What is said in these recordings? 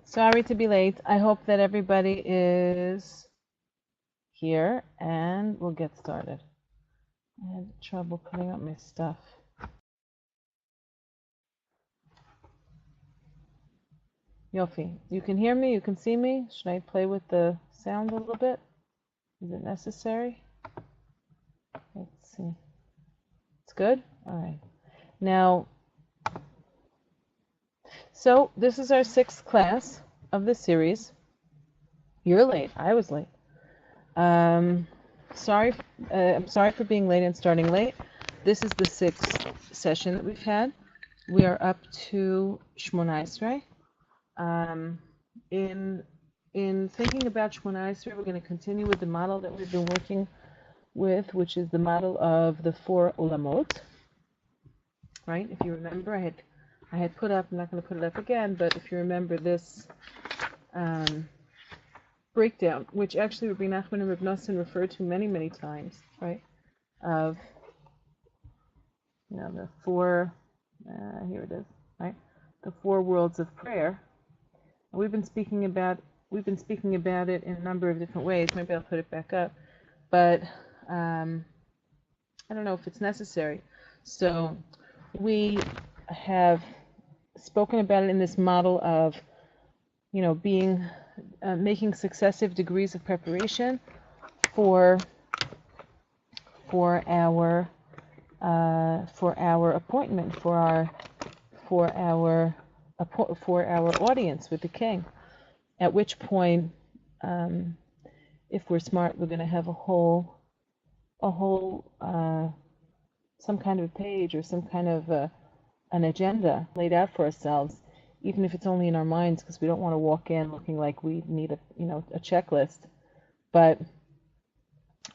Sorry to be late. I hope that everybody is here and we'll get started. I had trouble putting up my stuff. Yofi, you can hear me? You can see me? Should I play with the sound a little bit? Is it necessary? Let's see. It's good? All right. Now, so this is our 6th class of the series. You're late. I was late. I'm sorry for being late and starting late. This is the 6th session that we've had. We are up to Shmona Esrei. In thinking about Shmona Esrei, we're going to continue with the model that we've been working with, which is the model of the 4 olamot. Right? If you remember, I had put up. I'm not going to put it up again, but if you remember this breakdown, which actually Rabbi Nachman and Rabbi Nosson referred to many, many times, right? Of the 4. Here it is, right? The 4 worlds of prayer. And we've been speaking about it in a number of different ways. Maybe I'll put it back up, but I don't know if it's necessary. So we have spoken about it in this model of, making successive degrees of preparation for our appointment, for our audience with the king. At which point, if we're smart, we're going to have a whole some kind of a page or some kind of an agenda laid out for ourselves, even if it's only in our minds, because we don't want to walk in looking like we need a checklist, but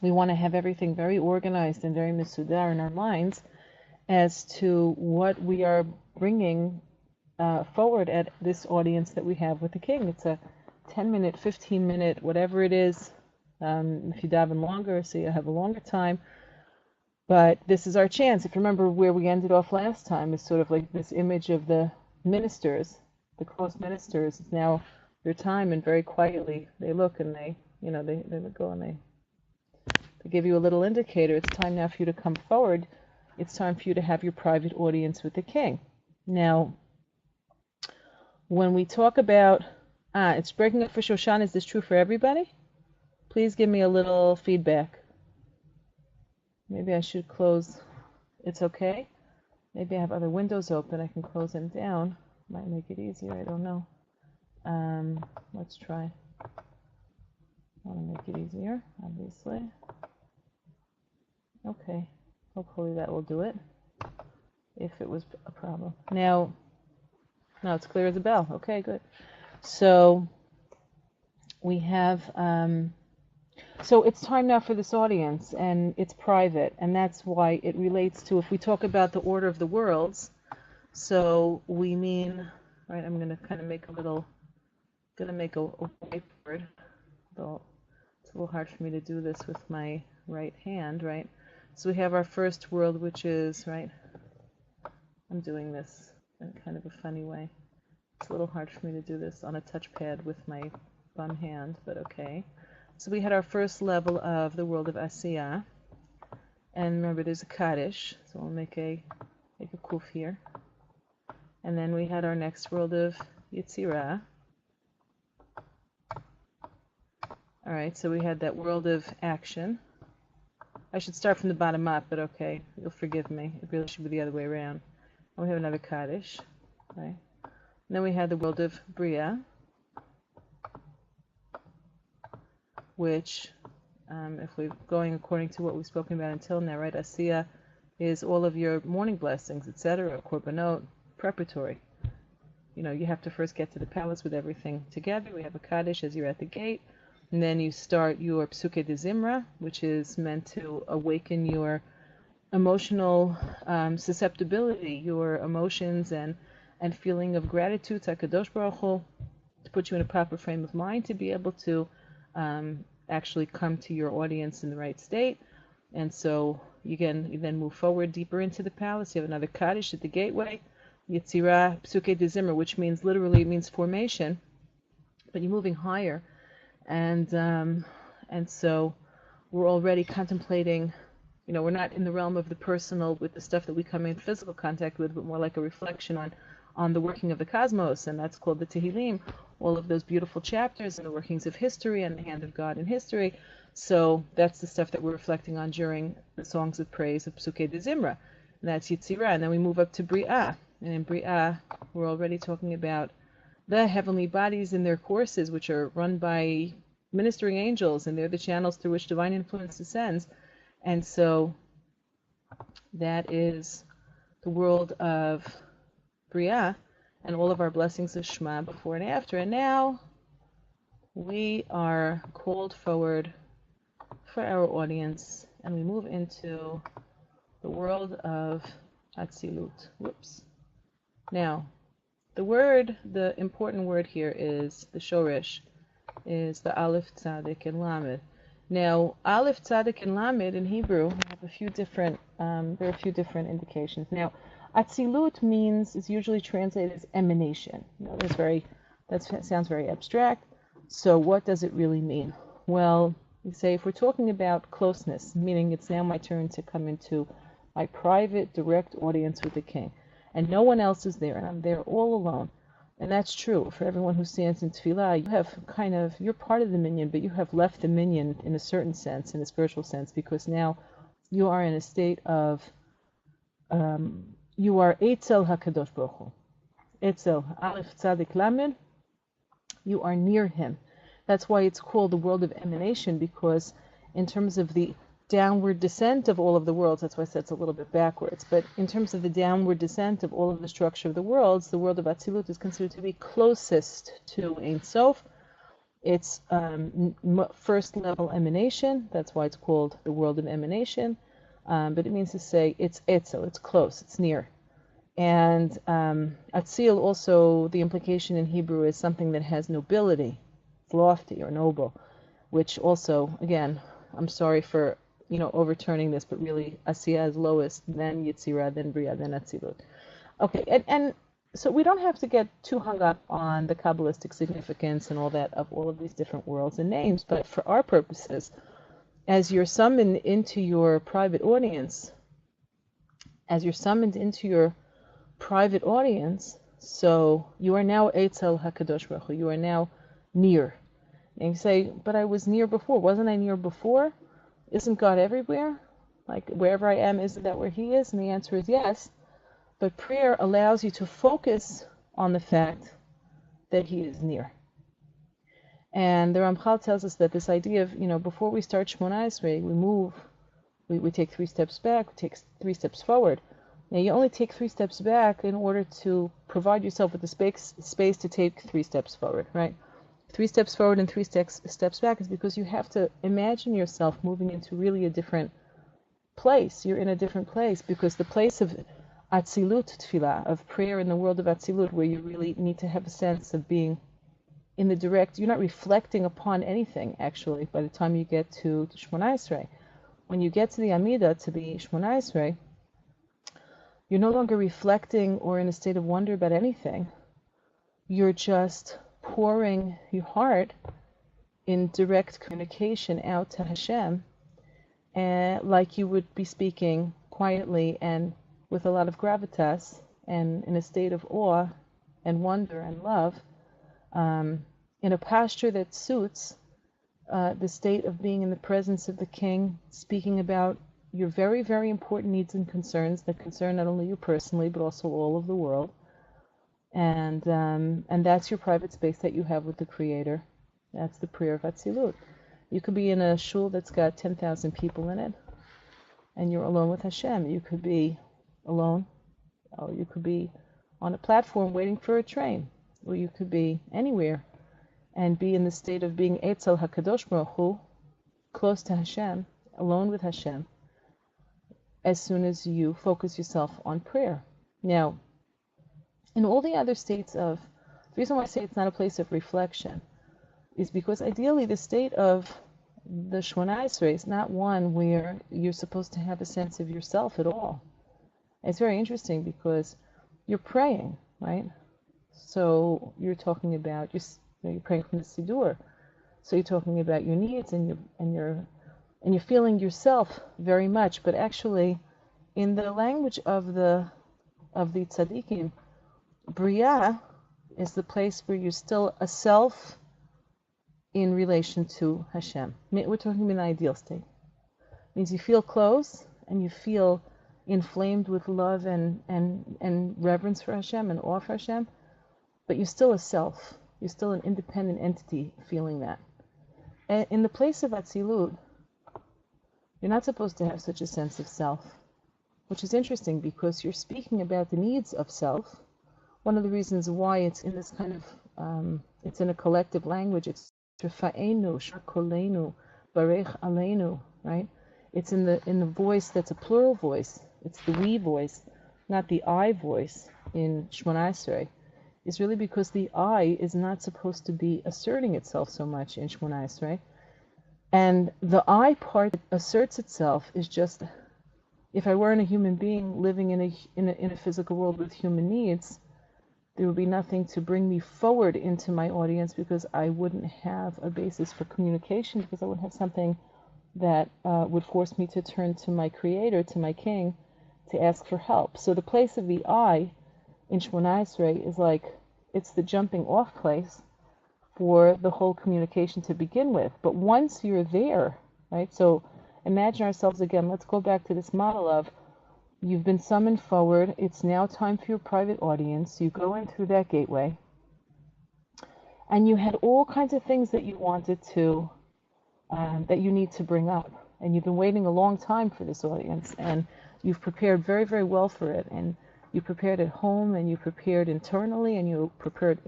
we want to have everything very organized and very misudar in our minds as to what we are bringing forward at this audience that we have with the king. It's a 10-minute, 15-minute, whatever it is. If you daven longer, so you have a longer time. But this is our chance. If you remember where we ended off last time, is sort of like this image of the ministers, the close ministers. It's now their time, and very quietly they look and they go and they give you a little indicator. It's time now for you to come forward. It's time for you to have your private audience with the king. Now, when we talk about, it's breaking up for Shoshan, is this true for everybody? Please give me a little feedback. Maybe I should close. It's okay? Maybe I have other windows open. I can close them down. Might make it easier. I don't know. Let's try. I want to make it easier, obviously. Okay. Hopefully that will do it. If it was a problem. Now it's clear as a bell. Okay, good. So we have... So it's time now for this audience, and it's private, and that's why it relates to, if we talk about the order of the worlds, so we mean, right, I'm going to kind of make a whiteboard, though it's a little hard for me to do this with my right hand, right? So we have our first world, which is, right, I'm doing this in kind of a funny way. It's a little hard for me to do this on a touchpad with my bum hand, but okay. So we had our first level of the world of Asiya, and remember there's a Kaddish, so we'll make a kuf here. And then we had our next world of Yetzirah. All right, so we had that world of action. I should start from the bottom up, but okay, you'll forgive me. It really should be the other way around. And we have another Kaddish, right? And then we had the world of Bria, which, if we're going according to what we've spoken about until now, right, Asiya is all of your morning blessings, etc., korbanot, preparatory. You have to first get to the palace with everything together. We have a Kaddish as you're at the gate, and then you start your Psuke de Zimra, which is meant to awaken your emotional susceptibility, your emotions and feeling of gratitude to HaKadosh Baruch Hu, to put you in a proper frame of mind to be able to actually come to your audience in the right state. And so you then move forward deeper into the palace. You have another Kaddish at the gateway, Yetzirah Psuke de Zimra, which means literally, it means formation. but you're moving higher, and so we're already contemplating. We're not in the realm of the personal with the stuff that we come in physical contact with, but more like a reflection on the working of the cosmos, and that's called the Tehillim, all of those beautiful chapters and the workings of history and the hand of God in history. So that's the stuff that we're reflecting on during the songs of praise of Psukei de Zimra. And that's Yitzirah. And then we move up to Bri'ah. And in Bri'ah, we're already talking about the heavenly bodies in their courses, which are run by ministering angels, and they're the channels through which divine influence descends. And so that is the world of Bri'ah and all of our blessings of Shema before and after. And now we are called forward for our audience, and we move into the world of Atzilut. Whoops. Now, the important word here is the Shorish, is the Aleph, Tzadik, and Lamed. Now, Aleph, Tzadik, and Lamed in Hebrew have a few different, there are a few different indications. Now, Atzilut is usually translated as emanation. That sounds very abstract. So what does it really mean? Well, we say if we're talking about closeness, meaning it's now my turn to come into my private, direct audience with the king, and no one else is there, and I'm there all alone. And that's true for everyone who stands in tefillah. You're part of the minyan, but you have left the minyan in a certain sense, in a spiritual sense, because now you are in a state of, you are Eitzel HaKadosh Baruch Hu. Eitzel, Aleph Tzadik Lamed, you are near him. That's why it's called the world of emanation, because in terms of the downward descent of all of the worlds, that's why I said it's a little bit backwards, but in terms of the downward descent of all of the structure of the worlds, the world of Atzilut is considered to be closest to Ein Sof. It's first level emanation, that's why it's called the world of emanation, but it means to say it's Etzel, it's close, it's near. And Atzil also, the implication in Hebrew is something that has nobility, it's lofty or noble, which also, again, I'm sorry for overturning this, but really Asiya is lowest, then Yitzirah, then Briah, then Atzilut. Okay, and so we don't have to get too hung up on the Kabbalistic significance and all that of all of these different worlds and names, but for our purposes, as you're summoned into your private audience, so you are now Eitzel HaKadosh Baruch Hu, you are now near. And you say, but I was near before. Wasn't I near before? Isn't God everywhere? Like wherever I am, isn't that where he is? And the answer is yes. But prayer allows you to focus on the fact that he is near. And the Ramchal tells us that this idea of, before we start Shmona Esrei, we take 3 steps back, we take 3 steps forward. Now you only take 3 steps back in order to provide yourself with the space to take 3 steps forward, right? 3 steps forward and 3 steps back is because you have to imagine yourself moving into really a different place. You're in a different place because the place of Atzilut Tefillah, of prayer in the world of Atzilut, where you really need to have a sense of being in the direct, you're not reflecting upon anything, actually, by the time you get to Shmona Esrei. When you get to the Amidah, to the Shmona Esrei, you're no longer reflecting or in a state of wonder about anything. You're just pouring your heart in direct communication out to Hashem, like you would be speaking quietly and with a lot of gravitas and in a state of awe and wonder and love, in a posture that suits the state of being in the presence of the King, speaking about your very, very important needs and concerns that concern not only you personally, but also all of the world. And that's your private space that you have with the Creator. That's the prayer of Atzilut. You could be in a shul that's got 10,000 people in it, and you're alone with Hashem. You could be alone, or you could be on a platform waiting for a train, or you could be anywhere and be in the state of being Eitzel HaKadosh Baruch Hu, close to Hashem, alone with Hashem, as soon as you focus yourself on prayer. Now, in all the other states the reason why I say it's not a place of reflection is because ideally the state of the Shmona Esrei is not one where you're supposed to have a sense of yourself at all. It's very interesting because you're praying, right? So you're talking about, You're praying from the siddur. So you're talking about your needs and you're feeling yourself very much. But actually, in the language of the tzaddikim, Bria is the place where you're still a self in relation to Hashem. We're talking about an ideal state. It means you feel close and you feel inflamed with love and reverence for Hashem and awe for Hashem, but you're still a self. You're still an independent entity feeling that. And in the place of Atzilut, you're not supposed to have such a sense of self, which is interesting because you're speaking about the needs of self. One of the reasons why it's in this kind of, it's in a collective language, it's Rafa'enu, Shakolenu, Barech Aleinu, right? It's in the voice that's a plural voice. It's the we voice, not the I voice in Shmona Esrei. It's really because the I is not supposed to be asserting itself so much in Shmona Esrei. And the I part that asserts itself is just, if I weren't a human being living in a physical world with human needs, there would be nothing to bring me forward into my audience because I wouldn't have a basis for communication, because I wouldn't have something that would force me to turn to my Creator, to my King, to ask for help. So the place of the I in Shmona Esrei is like, it's the jumping off place for the whole communication to begin with. But once you're there, right? So imagine ourselves again, let's go back to this model of, you've been summoned forward, it's now time for your private audience, you go in through that gateway, and you had all kinds of things that you wanted to, that you need to bring up. And you've been waiting a long time for this audience, and you've prepared very, very well for it. And you prepared at home, and you prepared internally, and you prepared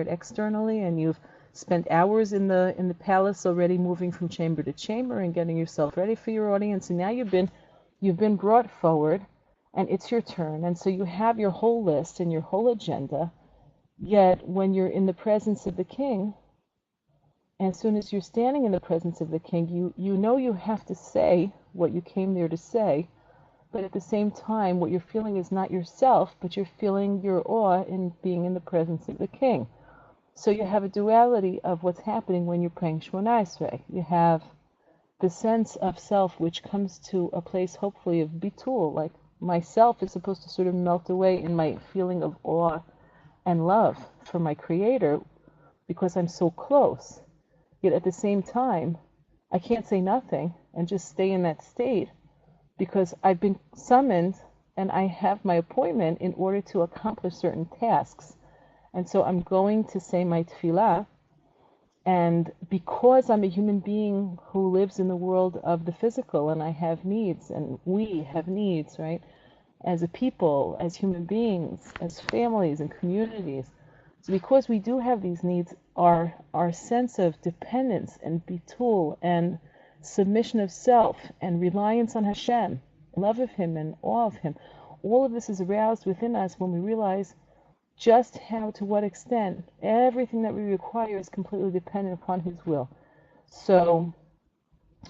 externally, and you've spent hours in the palace already, moving from chamber to chamber and getting yourself ready for your audience. And now you've been brought forward, and it's your turn. And so you have your whole list and your whole agenda. Yet when you're in the presence of the King, and as soon as you're standing in the presence of the King, you know you have to say what you came there to say, but at the same time, what you're feeling is not yourself, but you're feeling your awe in being in the presence of the King. So you have a duality of what's happening when you're praying Shmona Esrei. You have the sense of self, which comes to a place, hopefully, of bitul, like myself is supposed to sort of melt away in my feeling of awe and love for my Creator because I'm so close. Yet at the same time, I can't say nothing and just stay in that state because I've been summoned and I have my appointment in order to accomplish certain tasks. And so I'm going to say my tefillah, and because I'm a human being who lives in the world of the physical and I have needs, and we have needs, right? As a people, as human beings, as families and communities. So because we do have these needs, our sense of dependence and bitul and submission of self and reliance on Hashem, love of Him and awe of Him, all of this is aroused within us when we realize just how, to what extent, everything that we require is completely dependent upon His will. So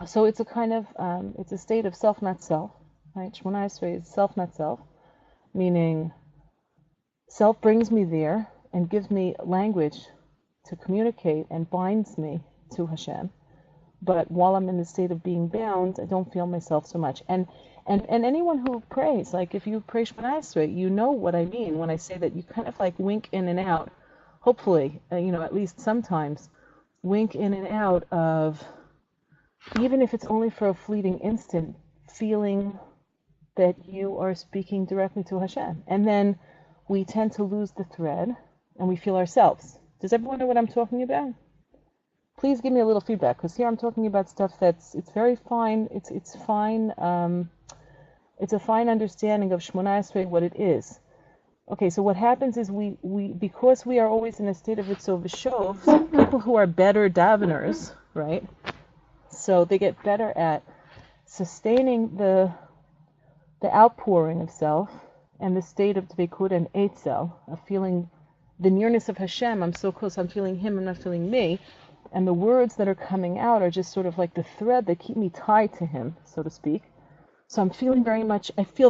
it's a kind of, it's a state of self, not self, right? Shmona Esrei is self, not self, meaning self brings me there and gives me language to communicate and binds me to Hashem. But while I'm in the state of being bound, I don't feel myself so much. And anyone who prays, like if you pray Shmona Esrei, you know what I mean when I say that you kind of like wink in and out, hopefully, at least sometimes, wink in and out of, even if it's only for a fleeting instant, feeling that you are speaking directly to Hashem. And then we tend to lose the thread and we feel ourselves. Does everyone know what I'm talking about? Please give me a little feedback, because here I'm talking about stuff it's very fine. It's fine. It's a fine understanding of Shmona Esrei, what it is. Okay, so what happens is we because we are always in a state of Ritzov V'Shov, people who are better daveners, right? So they get better at sustaining the outpouring of self and the state of Dveikut and Eitzel, of feeling the nearness of Hashem. I'm so close, I'm feeling Him, I'm not feeling me. And the words that are coming out are just sort of like the thread that keep me tied to Him, so to speak. So I feel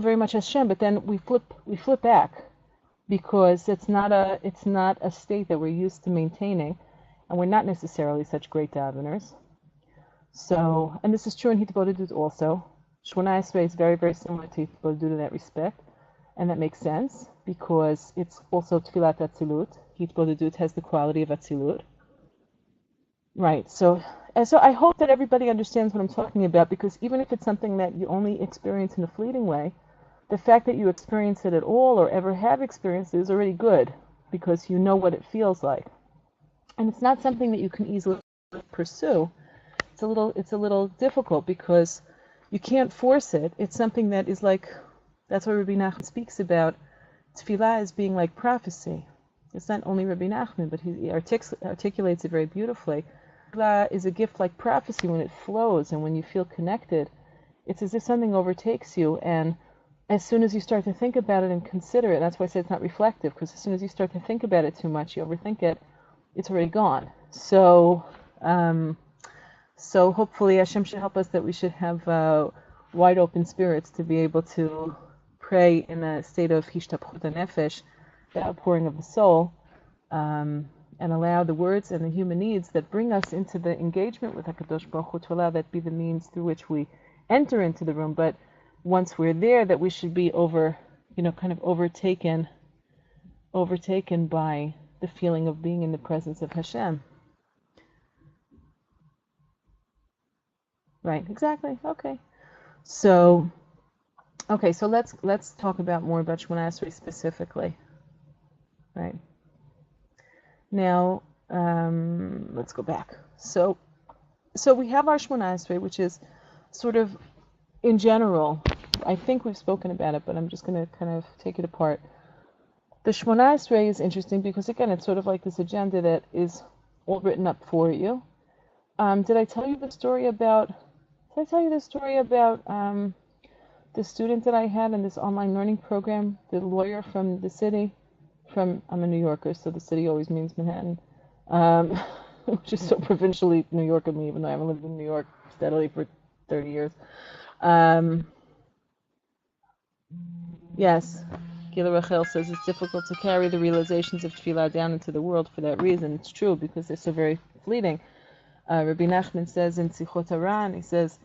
very much Hashem, but then we flip back, because it's not a state that we're used to maintaining. and we're not necessarily such great daveners. So, and this is true in Hitbodedut also. Shmona Esrei is very, very similar to Hitbodedut in that respect, and that makes sense because it's also Tfilat Atzilut. Hitbodedut has the quality of Atzilut. Right, so I hope that everybody understands what I'm talking about, because even if it's something that you only experience in a fleeting way, the fact that you experience it at all or ever have experienced it is already good, because you know what it feels like. And it's not something that you can easily pursue. It's a little difficult because you can't force it. It's something that is like, that's why Rabbi Nachman speaks about tefillah as being like prophecy. It's not only Rabbi Nachman, but he articulates it very beautifully. Tefillah is a gift like prophecy when it flows and when you feel connected. It's as if something overtakes you, and as soon as you start to think about it and consider it, that's why I say it's not reflective, because as soon as you start to think about it too much, you overthink it, it's already gone. So hopefully Hashem should help us that we should have wide open spirits to be able to pray in a state of hishtapchut nefesh, the outpouring of the soul, and allow the words and the human needs that bring us into the engagement with HaKadosh Baruch Hu to allow that be the means through which we enter into the room. But once we're there, that we should be overtaken by the feeling of being in the presence of Hashem. Right, exactly. Okay. So let's talk about more about Shemona Esrei specifically. Right. Now, let's go back. So we have our Shemona Esrei, which is sort of, in general, I think we've spoken about it, but I'm just going to kind of take it apart. The Shemona Esrei is interesting because, again, it's sort of like this agenda that is all written up for you. Did I tell you the story about the student that I had in this online learning program, the lawyer from the city? I'm a New Yorker, so the city always means Manhattan, which is so provincially New York of me, even though I haven't lived in New York steadily for 30 years. Yes, Gila Rachel says it's difficult to carry the realizations of tefillah down into the world for that reason. It's true, because they're so very fleeting. Rabbi Nachman says in Sichot Haran, he says,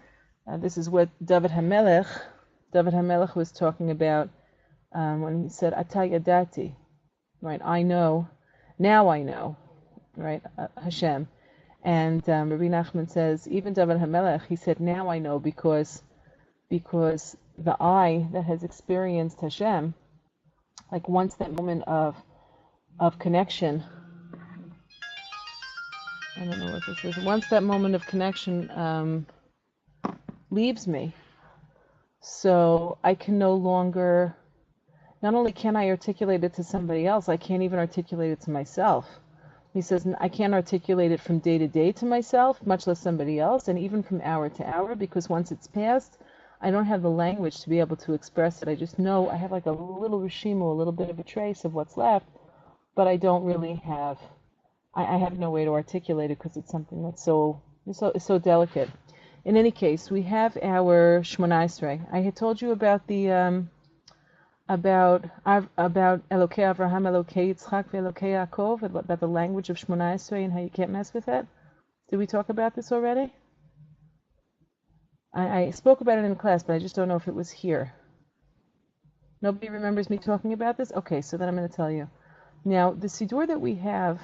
this is what David HaMelech was talking about when he said, Ata Yadati, right, I know, now I know, right, Hashem. And Rabbi Nachman says, even David HaMelech, he said, now I know, because the I that has experienced Hashem, like once that moment of connection, I don't know what this is, once that moment of connection leaves me, so I can no longer, not only can I articulate it to somebody else, I can't even articulate it to myself. He says, I can't articulate it from day to day to myself, much less somebody else, and even from hour to hour, because once it's passed, I don't have the language to be able to express it. I just know I have like a little rishima, a little bit of a trace of what's left, but I don't really have, I have no way to articulate it because it's something that's so delicate. In any case, we have our Shemona Esrei. I had told you about the about Elokei Avraham, Elokei Yitzchak, Elokei Yaakov, about the language of Shemona Esrei and how you can't mess with it. Did we talk about this already? I spoke about it in class, but I just don't know if it was here. Nobody remembers me talking about this? Okay, so then I'm going to tell you. Now, the siddur that we have,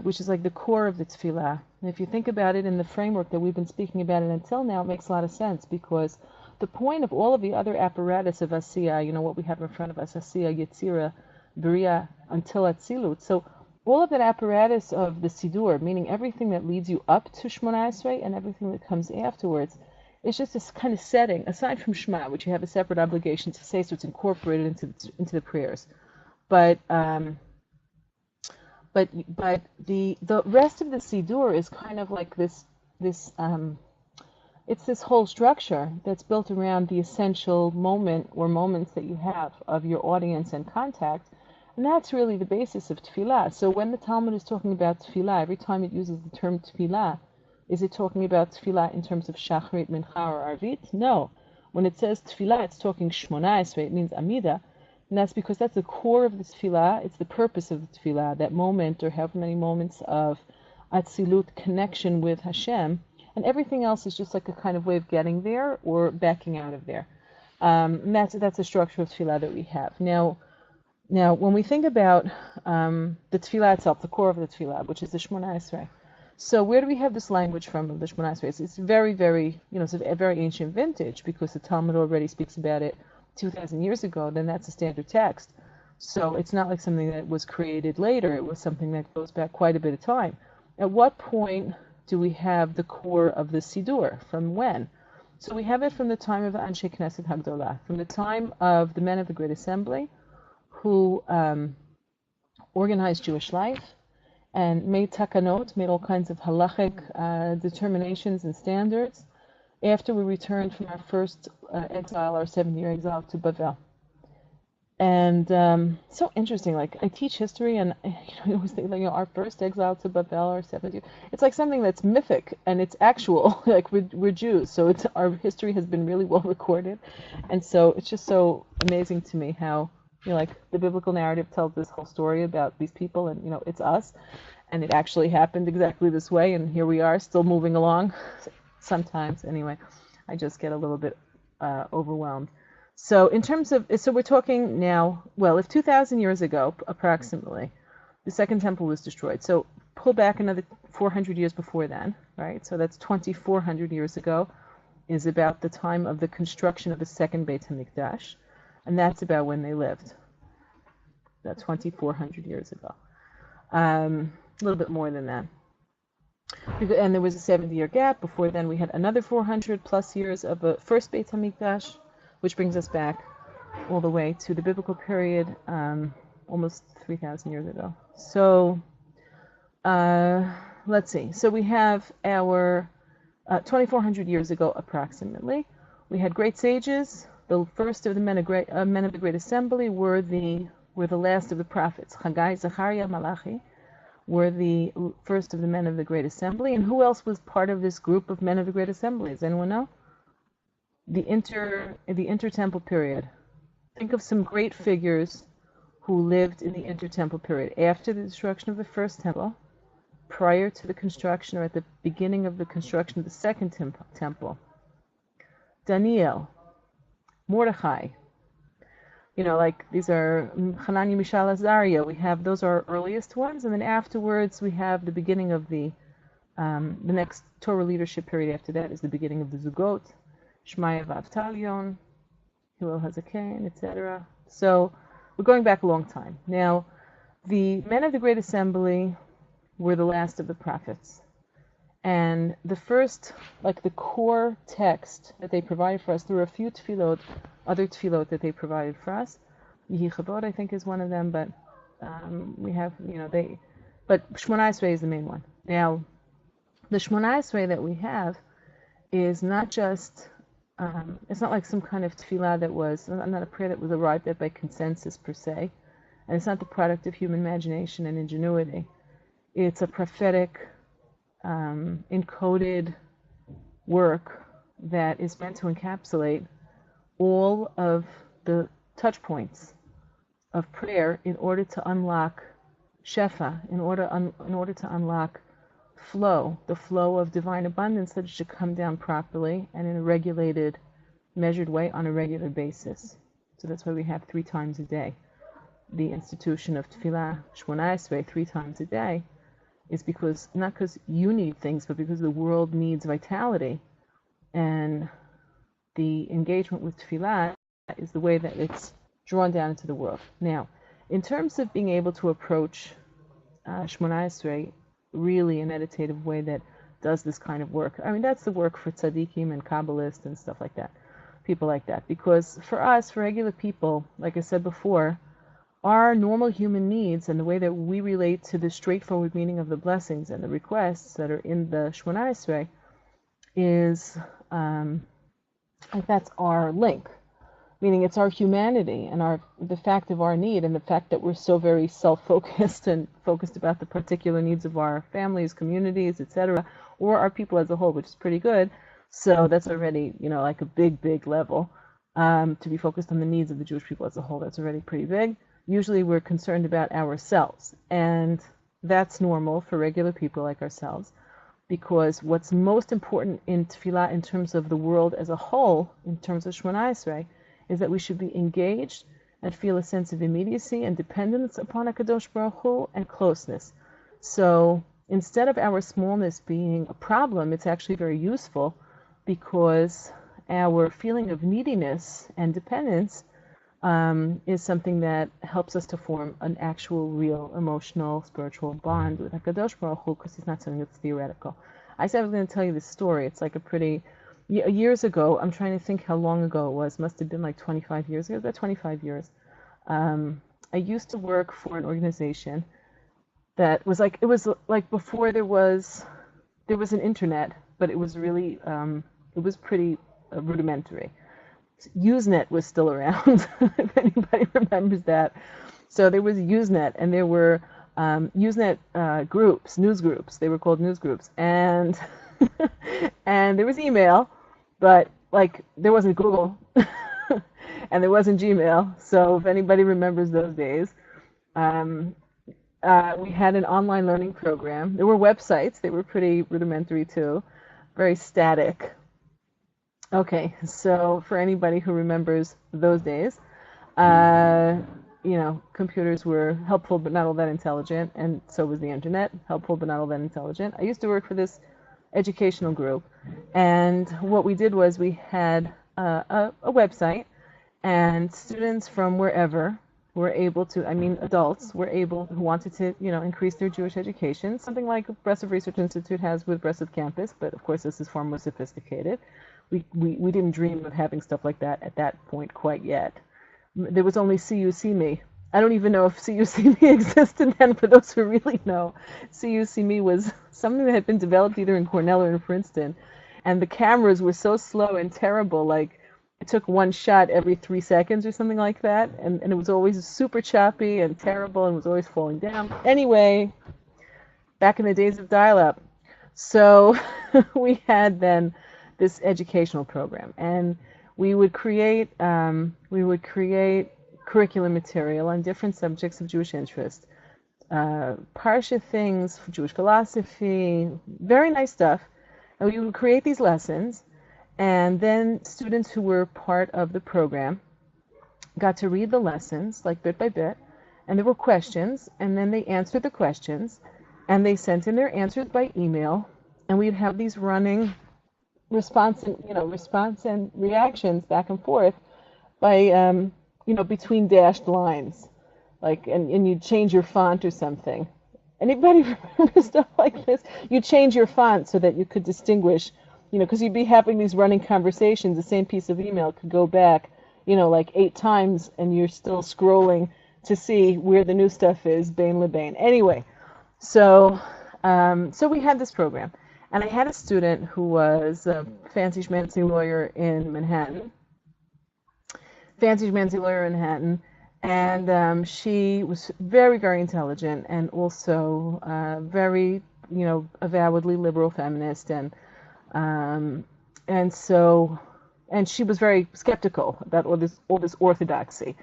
which is like the core of the tefillah, and if you think about it in the framework that we've been speaking about it until now, it makes a lot of sense, because the point of all of the other apparatus of Asiyah, what we have in front of us, Asiyah, Yetzirah, Bria, until Atzilut, so all of that apparatus of the siddur, meaning everything that leads you up to Shemona Esrei and everything that comes afterwards, it's just this kind of setting, aside from Shema, which you have a separate obligation to say, so it's incorporated into the prayers. But the rest of the siddur is kind of like this it's this whole structure that's built around the essential moment or moments that you have of your audience and contact. And that's really the basis of tefillah. So when the Talmud is talking about tefillah, every time it uses the term tefillah, is it talking about tefillah in terms of Shacharit, Minchah, or Arvit? No. When it says tefillah, it's talking Shemona Esrei, it means Amida. And that's because that's the core of the tefillah. It's the purpose of the tefillah, that moment or however many moments of atzilut, connection with Hashem. And everything else is just like a kind of way of getting there or backing out of there. And that's the structure of tefillah that we have. Now, when we think about the tefillah itself, the core of the tefillah, which is the Shemona Esrei, so where do we have this language from of the Shemona Esrei? It's very, very, it's a very ancient vintage because the Talmud already speaks about it 2,000 years ago. Then that's a standard text. So it's not like something that was created later. It was something that goes back quite a bit of time. At what point do we have the core of the siddur? From when? So we have it from the time of Anshe Knesset Hagdolah, from the time of the men of the Great Assembly, who organized Jewish life and made takanot, made all kinds of halachic determinations and standards after we returned from our first exile, our 7-year exile to Bavel. And so interesting, like I teach history and I always think, our first exile to Bavel, our 7th year, it's like something that's mythic and it's actual, like we're Jews, so our history has been really well recorded. And so it's just so amazing to me how, like the biblical narrative tells this whole story about these people and, it's us, and it actually happened exactly this way, and here we are still moving along. Sometimes, anyway, I just get a little bit overwhelmed. So in terms of, so we're talking now, well, if 2,000 years ago, approximately, the Second Temple was destroyed. So pull back another 400 years before then, right? So that's 2,400 years ago, is about the time of the construction of the second Beit HaMikdash, and that's about when they lived. That's 2,400 years ago. A little bit more than that. And there was a 70-year gap. Before then, we had another 400 plus years of a first Beit HaMikdash, which brings us back all the way to the biblical period, almost 3,000 years ago. So let's see. So we have our 2,400 years ago, approximately. We had great sages. The first of the men of the Great Assembly were the last of the prophets. Haggai, Zechariah, Malachi were the first of the men of the Great Assembly. And who else was part of this group of men of the Great Assembly? Does anyone know? The intertemple period. Think of some great figures who lived in the intertemple period, after the destruction of the first temple, prior to the construction or at the beginning of the construction of the second temple. Daniel, Mordechai, like these are Hanani, Mishael, Azariah. We have, those are our earliest ones, and then afterwards we have the beginning of the next Torah leadership period after that is the beginning of the Zugot, Shmaya Vavtalion, Hillel Hazaken, etc. So we're going back a long time. Now, the men of the Great Assembly were the last of the prophets. And the first, like the core text that they provided for us, there were a few tefillot, other tefillot that they provided for us. Yehi Chavod, I think, is one of them, but we have, but Shemona Esrei is the main one. Now, the Shemona Esrei that we have is not just, it's not like some kind of tefillah that was, not a prayer that was arrived at by consensus per se, and it's not the product of human imagination and ingenuity. It's a prophetic, encoded work that is meant to encapsulate all of the touch points of prayer in order to unlock shefa, in order to unlock flow, the flow of divine abundance that should come down properly and in a regulated, measured way on a regular basis. So that's why we have 3 times a day. The institution of Tefillah Shemona Esrei 3 times a day is because, not because you need things, but because the world needs vitality. And the engagement with Tefillah is the way that it's drawn down into the world. Now, in terms of being able to approach Shemona Esrei really a meditative way that does this kind of work, I mean, that's the work for tzaddikim and Kabbalists and stuff like that, people like that. Because for us, for regular people, like I said before, our normal human needs and the way that we relate to the straightforward meaning of the blessings and the requests that are in the Shemona Esrei is, like that's our link. Meaning it's our humanity and the fact of our need and the fact that we're so very self-focused and focused about the particular needs of our families, communities, etc., or our people as a whole, which is pretty good. So that's already, like a big, big level. to be focused on the needs of the Jewish people as a whole. That's already pretty big. Usually we're concerned about ourselves, and that's normal for regular people like ourselves, because what's most important in tefillah in terms of the world as a whole, in terms of Shemona Esrei, is that we should be engaged and feel a sense of immediacy and dependence upon HaKadosh Baruch Hu and closeness. So instead of our smallness being a problem, it's actually very useful, because our feeling of neediness and dependence is something that helps us to form an actual, real, emotional, spiritual bond with HaKadosh Baruch Hu, because he's not something that's theoretical. I said I was going to tell you this story. It's like a pretty... Years ago, I'm trying to think how long ago it was. Must have been like 25 years ago, about 25 years. I used to work for an organization that was like... It was like before there was an internet, but it was really... it was pretty rudimentary. Usenet was still around, if anybody remembers that. So there was Usenet, and there were Usenet groups, news groups. They were called news groups, and and there was email, but like there wasn't Google, and there wasn't Gmail. So if anybody remembers those days, we had an online learning program. There were websites. They were pretty rudimentary too, very static. Okay, so for anybody who remembers those days, computers were helpful but not all that intelligent, and so was the internet, helpful but not all that intelligent. I used to work for this educational group, and what we did was we had a website, and students from wherever were able to, adults were able, who wanted to, increase their Jewish education, something like Breslov Research Institute has with Breslov Campus, but of course this is far more sophisticated. We didn't dream of having stuff like that at that point quite yet. There was only CUCME. I don't even know if CUCME existed then, for those who really know. CUCME was something that had been developed either in Cornell or in Princeton, and the cameras were so slow and terrible, like it took one shot every 3 seconds or something like that, and it was always super choppy and terrible and was always falling down. Anyway, back in the days of dial-up. So we had then this educational program, and we would create curriculum material on different subjects of Jewish interest, parsha things, Jewish philosophy, very nice stuff, and we would create these lessons, and then students who were part of the program got to read the lessons, like bit by bit, and there were questions, and then they answered the questions, and they sent in their answers by email, and we'd have these running response and reactions back and forth by between dashed lines, like and you'd change your font or something. Anybody remember stuff like this? You change your font so that you could distinguish, because you'd be having these running conversations. The same piece of email could go back, like 8 times, and you're still scrolling to see where the new stuff is, Bain LeBain. Anyway, so we had this program. And I had a student who was a fancy schmancy lawyer in Manhattan. And she was very, very intelligent, and also very, avowedly liberal feminist, and she was very skeptical about all this orthodoxy.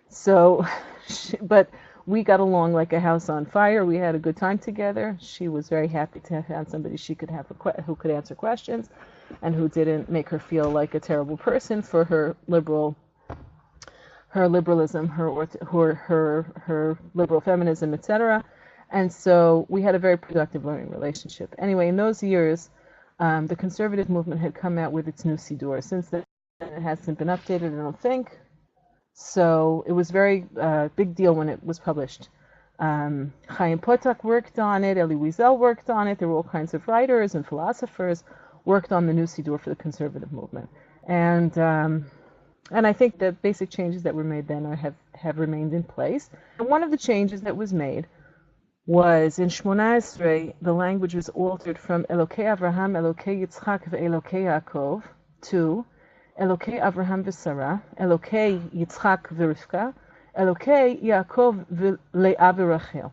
So, but we got along like a house on fire. We had a good time together. She was very happy to have found somebody she could have who could answer questions, and who didn't make her feel like a terrible person for her liberalism, her liberal feminism, etc. And so we had a very productive learning relationship. Anyway, in those years, the conservative movement had come out with its new siddur. Since then, it hasn't been updated, I don't think. So it was very big deal when it was published. Chaim Potok worked on it, Elie Wiesel worked on it, there were all kinds of writers and philosophers worked on the new siddur for the conservative movement. And I think the basic changes that were made then have remained in place. And one of the changes that was made was in Shemona Esrei, the language was altered from Elokei Avraham, Elokei Yitzchak, Ve'elokei Yaakov to Elokei Avraham v'Sarah, Elokei Yitzchak v'Rivka, Elokei Yaakov v'Leah v'Rachel.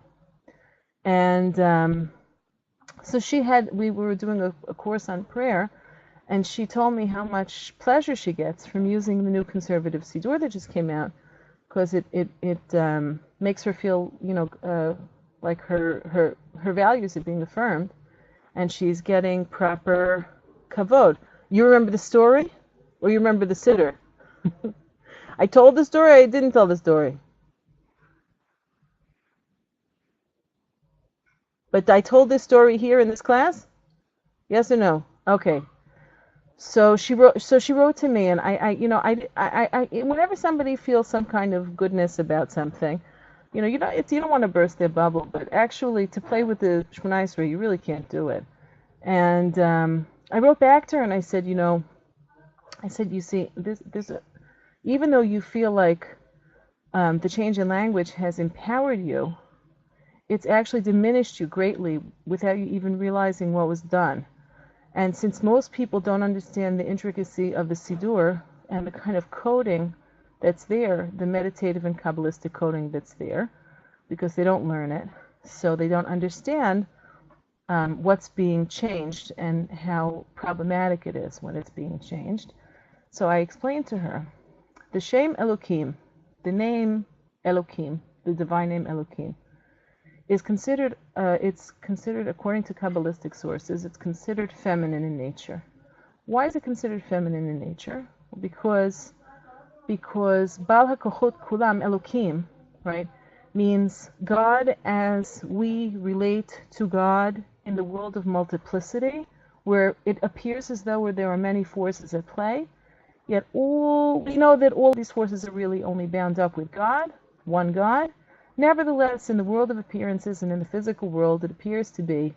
And so we were doing a course on prayer, And she told me how much pleasure she gets from using the new conservative siddur that just came out, because it makes her feel, like her values are being affirmed, and she's getting proper kavod. You remember the story, or you remember the siddur? I told the story. I didn't tell the story, but I told this story here in this class. Yes or no? Okay. So she wrote. So she wrote to me, and whenever somebody feels some kind of goodness about something, you don't want to burst their bubble, but actually to play with the Shmoneh Esrei, you really can't do it. And I wrote back to her, and I said, you see, even though you feel like the change in language has empowered you, it's actually diminished you greatly without you even realizing what was done. And since most people don't understand the intricacy of the siddur and the kind of coding that's there, the meditative and Kabbalistic coding that's there, because they don't learn it, so they don't understand what's being changed and how problematic it is when it's being changed. So I explained to her, the Shem Elokim, the name Elokim, the divine name Elokim, is considered, according to Kabbalistic sources, it's considered feminine in nature. Why is it considered feminine in nature? Because Bal HaKochot Kulam Elokim, right, means God as we relate to God in the world of multiplicity, where it appears as though there are many forces at play, yet we know that all these forces are really only bound up with God, one God. Nevertheless, in the world of appearances and in the physical world, it appears to be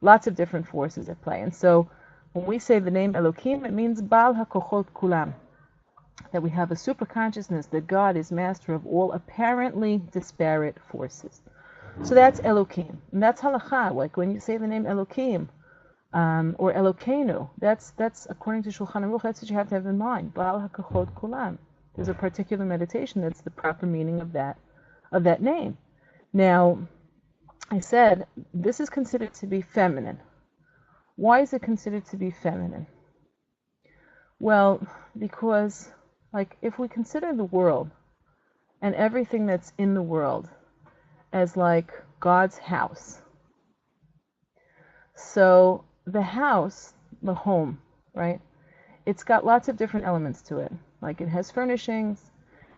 lots of different forces at play. And so when we say the name Elokim, it means Bal HaKochot Kulam, that we have a super consciousness that God is master of all apparently disparate forces. So that's Elokim. And that's halakha. Like when you say the name Elokim, or Elokeinu, that's according to Shulchan Aruch, that's what you have to have in mind. Bal HaKochot Kulam. There's a particular meditation that's the proper meaning of that name. Now, I said this is considered to be feminine. Why is it considered to be feminine? Well, because if we consider the world and everything that's in the world as like God's house, so the house, the home, right, it's got lots of different elements to it. Like it has furnishings,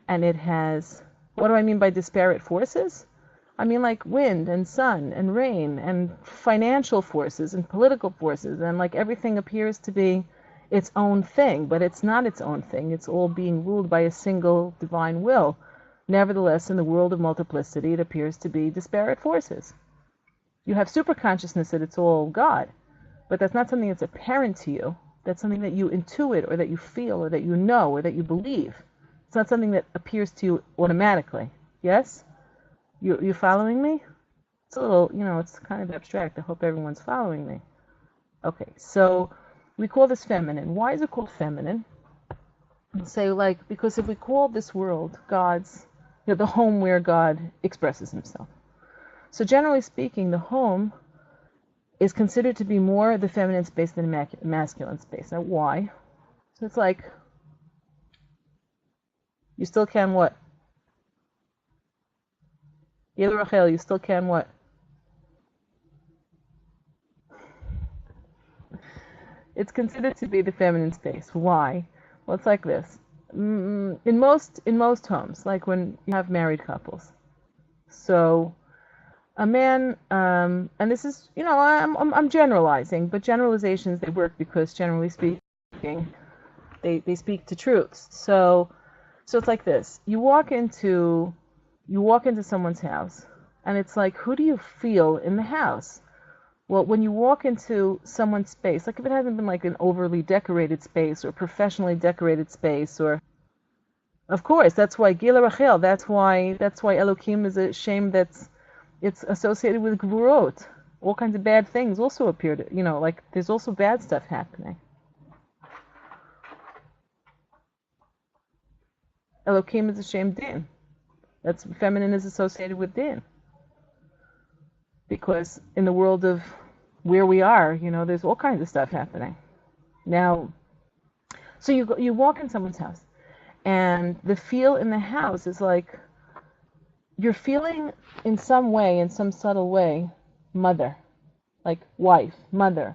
and it has, what do I mean by disparate forces? I mean like wind and sun and rain and financial forces and political forces, and like everything appears to be its own thing, but it's not its own thing. It's all being ruled by a single divine will. Nevertheless, in the world of multiplicity, it appears to be disparate forces. You have super consciousness that it's all God, but that's not something that's apparent to you. That's something that you intuit, or that you feel, or that you know, or that you believe. It's not something that appears to you automatically. Yes? You following me? It's a little, it's kind of abstract. I hope everyone's following me. Okay, so we call this feminine. Why is it called feminine? And say because if we call this world God's, the home where God expresses himself. So generally speaking, the home is considered to be more the feminine space than the masculine space. Now, why? So it's like, you still can what? Yel Rachel, you still can what? It's considered to be the feminine space. Why? Well, it's like this. In most homes, like when you have married couples. So a man, and this is, I'm generalizing, but generalizations, they work because generally speaking, they speak to truths. So it's like this. You walk into someone's house, and it's like, who do you feel in the house? Well, when you walk into someone's space, like if it hasn't been like an overly decorated space or professionally decorated space, or, of course, that's why Gila Rachel, that's why Elokim is a shame it's associated with Gvurot. All kinds of bad things also appear to, there's also bad stuff happening. Elokim is a shame din. That's feminine is associated with din. Because in the world of where we are, there's all kinds of stuff happening. Now, so you walk in someone's house, and the feel in the house is like you're feeling in some way, in some subtle way, mother, like wife, mother.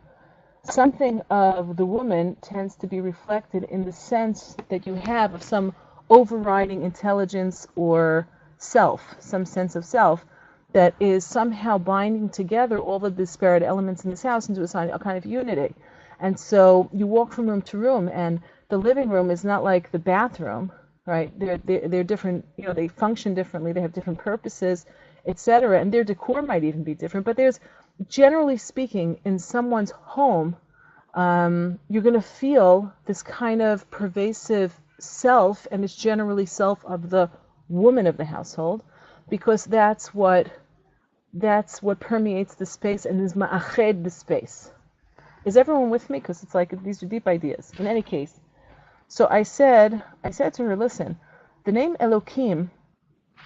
Something of the woman tends to be reflected in the sense that you have of some overriding intelligence or self, some sense of self that is somehow binding together all the disparate elements in this house into a kind of unity. And so you walk from room to room, and the living room is not like the bathroom, right? They're different, they function differently, they have different purposes, etc. And their decor might even be different, but there's, generally speaking, in someone's home, you're going to feel this kind of pervasive self, and it's generally self of the woman of the household, because that's what permeates the space and is ma'ached the space. Is everyone with me? Because it's like these are deep ideas. In any case, so I said to her, listen, the name Elokim,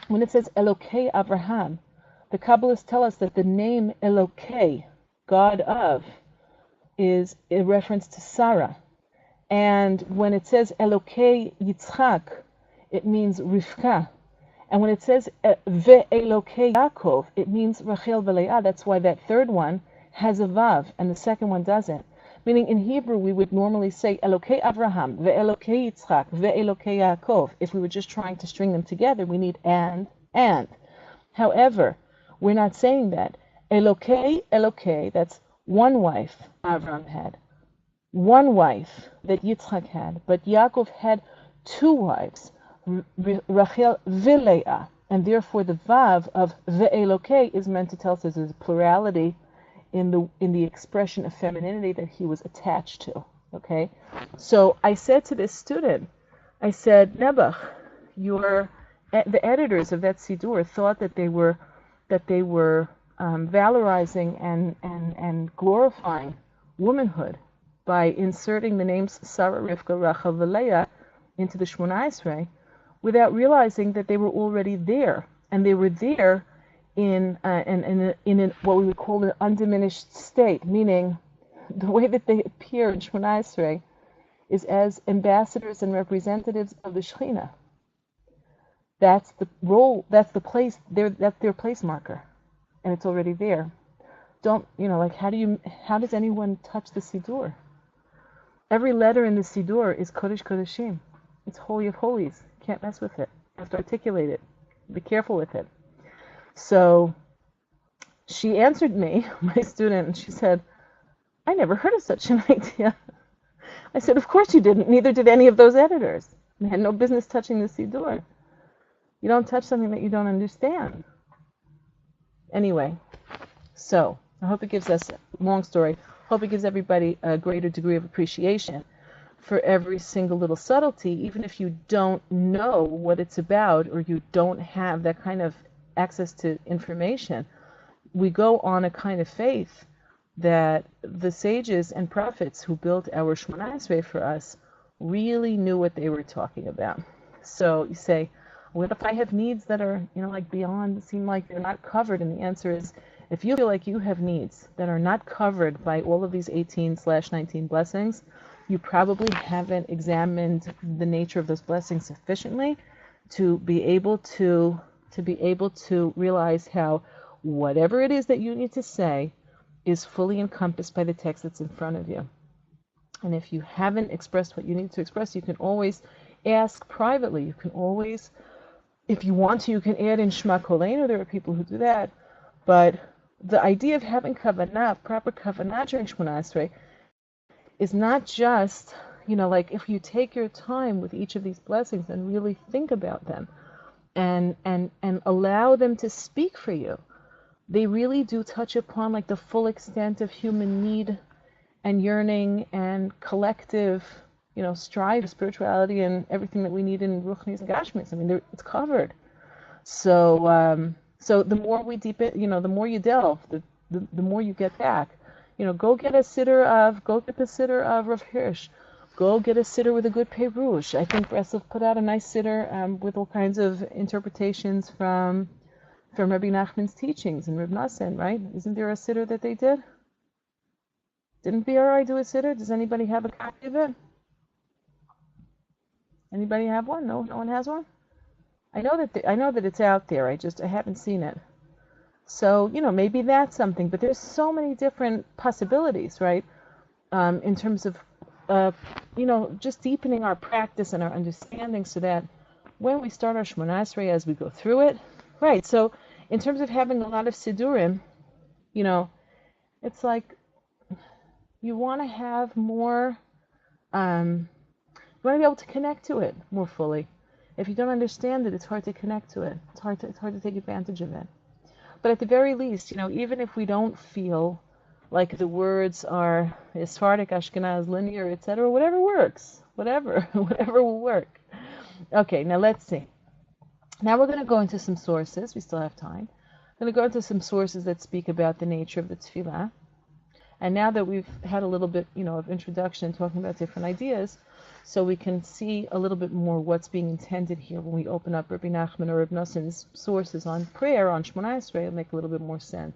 when it says Elokei Avraham, the Kabbalists tell us that the name Elokei, God of, is a reference to Sarah. And when it says Elokei Yitzchak, it means Rivka. And when it says Ve'elokei Yaakov, it means Rachel v'Leah. That's why that third one has a Vav and the second one doesn't. Meaning in Hebrew we would normally say Elokei Avraham, Ve'elokei Yitzchak, Ve'elokei Yaakov. If we were just trying to string them together, we need and. However, we're not saying that. Elokei, that's one wife Avram had, one wife that Yitzchak had, but Yaakov had two wives, Rachel v'Leah, and therefore the Vav of Ve'elokei is meant to tell us there's a plurality in the expression of femininity that he was attached to. Okay, so I said to this student, I said, Nebuch, the editors of that siddur thought that they were valorizing and glorifying womanhood by inserting the names Sarah, Rivka, Rachel, Leah into the Shmona Esrei, without realizing that they were already there, and they were there in what we would call an undiminished state, meaning the way that they appear in Shmona Esrei is as ambassadors and representatives of the Shekhinah. That's the role, that's the place, that's their place marker, and it's already there. Don't, how does anyone touch the siddur? Every letter in the siddur is Kodesh Kodeshim. It's Holy of Holies. You can't mess with it. You have to articulate it. Be careful with it. So she answered me, my student, and she said, I never heard of such an idea. I said, of course you didn't. Neither did any of those editors. They had no business touching the siddur. You don't touch something that you don't understand. Anyway, so I hope it gives us, long story, hope it gives everybody a greater degree of appreciation for every single little subtlety, even if you don't know what it's about or you don't have that kind of access to information. We go on a kind of faith that the sages and prophets who built our Shmona Esrei for us really knew what they were talking about. So you say, what if I have needs that are, beyond, seem like they're not covered? And the answer is, if you feel like you have needs that are not covered by all of these 18/19 blessings, you probably haven't examined the nature of those blessings sufficiently to be able to realize how whatever it is that you need to say is fully encompassed by the text that's in front of you. And if you haven't expressed what you need to express, you can always ask privately. You can always, if you want to, you can add in Shema Koleinu. There are people who do that. But the idea of having kavanah, proper kavanah during Shmona Esrei, is not just, if you take your time with each of these blessings and really think about them and allow them to speak for you, they really do touch upon the full extent of human need and yearning and collective, strive, spirituality, and everything that we need in Ruchnis and Gashmis. I mean, it's covered. So, so the more we deepen, the more you delve, the more you get back. Go get the siddur of Rav Hirsch. Go get a siddur with a good perush. I think Breslov put out a nice siddur with all kinds of interpretations from Rabbi Nachman's teachings and Reb Nosson, right? Isn't there a siddur that they did? Didn't BRI do a siddur? Does anybody have a copy of it? Anybody have one? No one has one? I know that it's out there. I haven't seen it. So, maybe that's something, but there's so many different possibilities, right? In terms of, just deepening our practice and our understanding so that when we start our Shemona Esrei, as we go through it, right? So, in terms of having a lot of siddurim, it's like you want to have more, you want to be able to connect to it more fully. If you don't understand it, it's hard to connect to it. It's hard to take advantage of it. But at the very least, even if we don't feel like the words are Sephardic, Ashkenaz, linear, etc., whatever works, whatever will work. Okay, now let's see. Now we're going to go into some sources. We still have time. I'm going to go into some sources that speak about the nature of the tefillah. And now that we've had a little bit, of introduction talking about different ideas, so we can see a little bit more what's being intended here when we open up Rabbi Nachman or Rabbi Noson's sources on prayer, on Shemona Esrei, it'll make a little bit more sense.